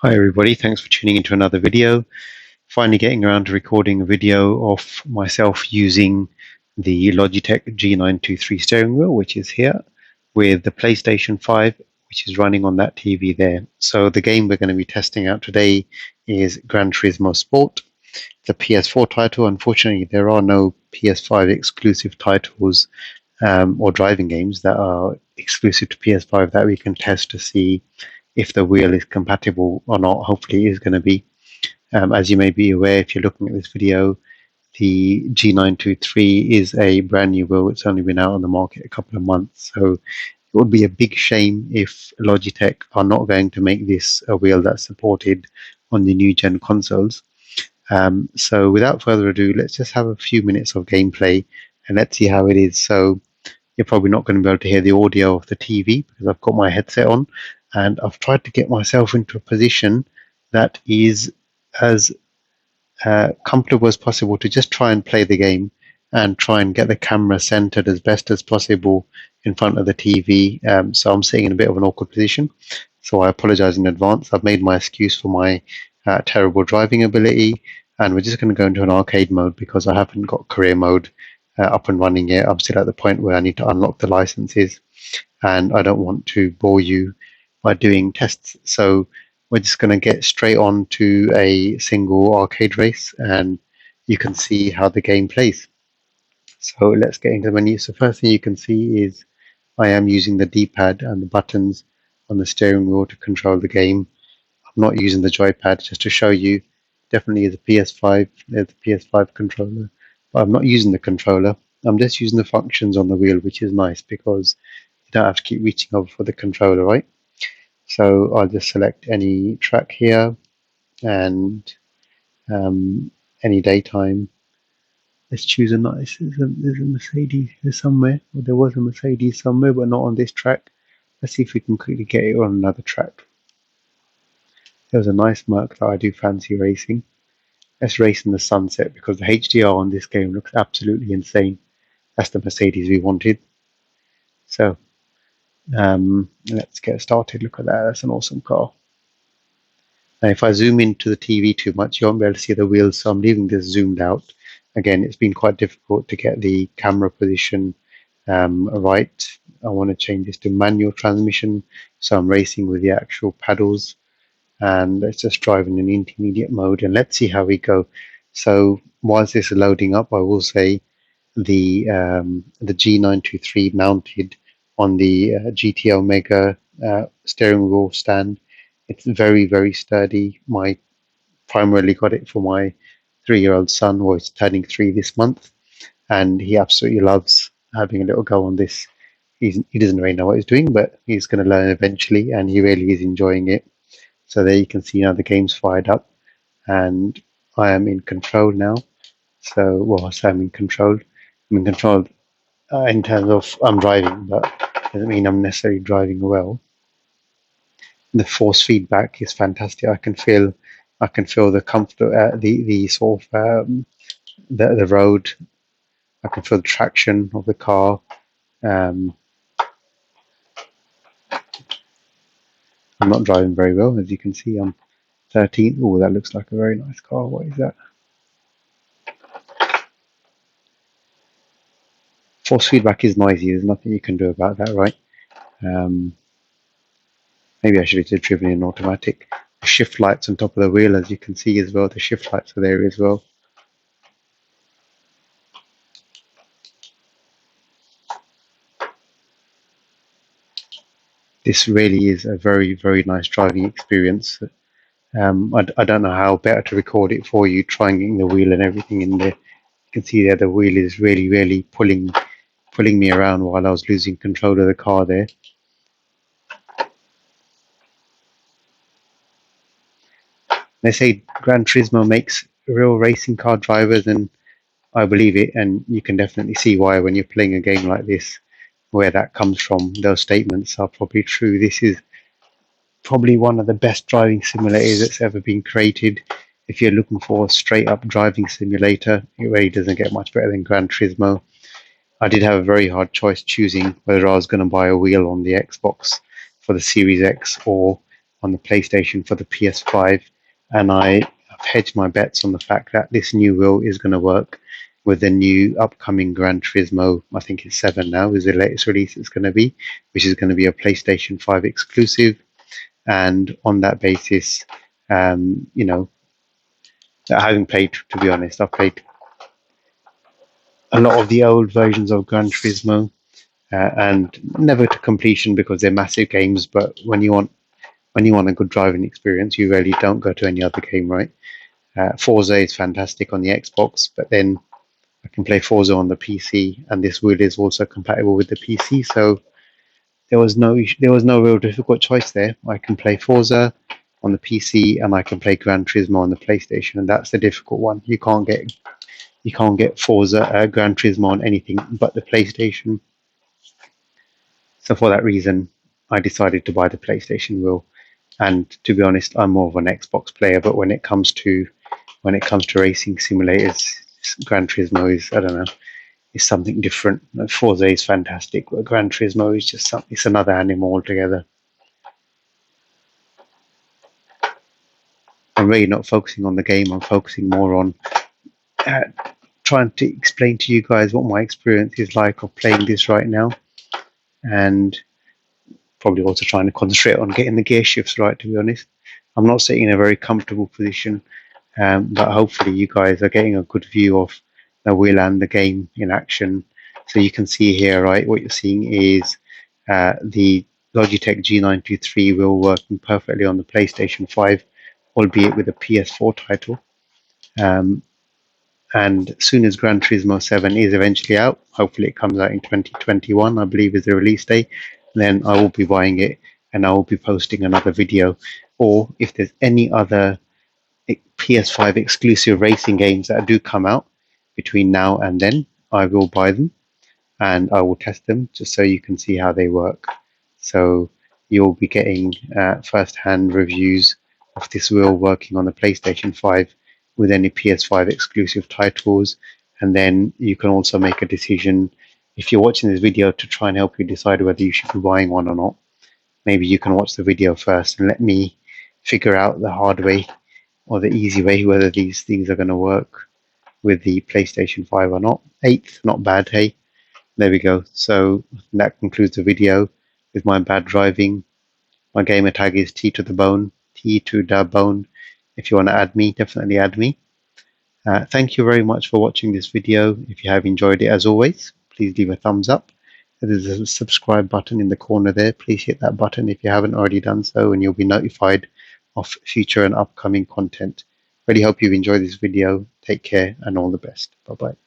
Hi everybody, thanks for tuning into another video. Finally getting around to recording a video of myself using the Logitech G923 steering wheel, which is here, with the PlayStation 5, which is running on that TV there. So the game we're going to be testing out today is Gran Turismo Sport. It's a PS4 title. Unfortunately, there are no PS5 exclusive titles or driving games that are exclusive to PS5 that we can test to see if the wheel is compatible or not. Hopefully it is going to be. As you may be aware, if you're looking at this video, the G923 is a brand new wheel. It's only been out on the market a couple of months. So it would be a big shame if Logitech are not going to make this a wheel that's supported on the new gen consoles. So without further ado, let's just have a few minutes of gameplay and let's see how it is. So you're probably not going to be able to hear the audio of the TV because I've got my headset on, and I've tried to get myself into a position that is as comfortable as possible to just try and play the game and try and get the camera centered as best as possible in front of the TV. So I'm sitting in a bit of an awkward position. So I apologize in advance. I've made my excuse for my terrible driving ability, and we're just going to go into an arcade mode because I haven't got career mode up and running yet. I'm still at the point where I need to unlock the licenses, and I don't want to bore you by doing tests. So we're just going to get straight on to a single arcade race, and you can see how the game plays. So let's get into the menu. So first thing you can see is I am using the D-pad and the buttons on the steering wheel to control the game. I'm not using the joypad, just to show you. Definitely is a PS5. There's the PS5 controller, but I'm not using the controller. I'm just using the functions on the wheel, which is nice because you don't have to keep reaching over for the controller, right? So I'll just select any track here and any daytime. Let's choose a nice. There's a Mercedes here somewhere. Well, there was a Mercedes somewhere, but not on this track. Let's see if we can quickly get it on another track. There's a nice Merc that I do fancy racing. Let's race in the sunset because the HDR on this game looks absolutely insane. That's the Mercedes we wanted. So let's get started. Look at that. That's an awesome car. Now, if I zoom into the TV too much, you won't be able to see the wheels, so I'm leaving this zoomed out. Again, it's been quite difficult to get the camera position right. I want to change this to manual transmission, so I'm racing with the actual paddles, and let's just drive in an intermediate mode, and let's see how we go. So whilst this is loading up, I will say the G923 mounted on the GT Omega steering wheel stand. It's very, very sturdy. I primarily got it for my 3-year-old son, who is turning 3 this month, and he absolutely loves having a little go on this. He doesn't really know what he's doing, but he's going to learn eventually, and he really is enjoying it. So there you can see now the game's fired up, and I am in control now. So, well, I say I'm in control. I'm in control in terms of I'm driving, but doesn't mean I'm necessarily driving well. The force feedback is fantastic. I can feel the comfort, the sort of the road. I can feel the traction of the car. I'm not driving very well, as you can see. I'm 13. Oh, that looks like a very nice car. What is that? Force feedback is noisy. There's nothing you can do about that, right? Maybe I should have driven in automatic. The shift lights on top of the wheel, as you can see as well. The shift lights are there as well. This really is a very, very nice driving experience. I don't know how better to record it for you, trying getting the wheel and everything in there. You can see there the wheel is really, really pulling me around while I was losing control of the car there. They say Gran Turismo makes real racing car drivers, and I believe it, and you can definitely see why when you're playing a game like this, where that comes from. Those statements are probably true. This is probably one of the best driving simulators that's ever been created. If you're looking for a straight up driving simulator, it really doesn't get much better than Gran Turismo. I did have a very hard choice choosing whether I was going to buy a wheel on the Xbox for the Series X, or on the PlayStation for the PS5, and I've hedged my bets on the fact that this new wheel is going to work with the new upcoming Gran Turismo. I think it's 7 now is the latest release it's going to be, which is going to be a PlayStation 5 exclusive. And on that basis, you know, having played, to be honest, I've played a lot of the old versions of Gran Turismo, and never to completion because they're massive games. But when you want a good driving experience, you really don't go to any other game, right? Forza is fantastic on the Xbox, but then I can play Forza on the PC, and this wheel is also compatible with the PC. So there was no real difficult choice there. I can play Forza on the PC, and I can play Gran Turismo on the PlayStation, and that's the difficult one. You can't get Forza Gran Turismo on anything but the PlayStation. So for that reason, I decided to buy the PlayStation wheel. And to be honest, I'm more of an Xbox player. But when it comes to racing simulators, Gran Turismo is, I don't know, is something different. Forza is fantastic, but Gran Turismo is just something. It's another animal altogether. I'm really not focusing on the game. I'm focusing more on trying to explain to you guys what my experience is like of playing this right now, and probably also trying to concentrate on getting the gear shifts right, to be honest. I'm not sitting in a very comfortable position, but hopefully you guys are getting a good view of the wheel and the game in action. So you can see here, right, what you're seeing is the Logitech G923 wheel working perfectly on the PlayStation 5, albeit with a PS4 title. And as soon as Gran Turismo 7 is eventually out, hopefully it comes out in 2021, I believe is the release date, then I will be buying it and I will be posting another video. Or if there's any other PS5 exclusive racing games that do come out between now and then, I will buy them and I will test them just so you can see how they work. So you'll be getting first-hand reviews of this wheel working on the PlayStation 5 with any PS5 exclusive titles, and then you can also make a decision if you're watching this video to try and help you decide whether you should be buying one or not. Maybe you can watch the video first and let me figure out the hard way or the easy way whether these things are going to work with the PlayStation 5 or not. 8th, not bad, hey? There we go. So that concludes the video with my bad driving. My gamer tag is T to the bone, T to the bone. If you want to add me, definitely add me. Thank you very much for watching this video. If you have enjoyed it, as always, please leave a thumbs up. There's a subscribe button in the corner there. Please hit that button if you haven't already done so, and you'll be notified of future and upcoming content. Really hope you've enjoyed this video. Take care and all the best. Bye-bye.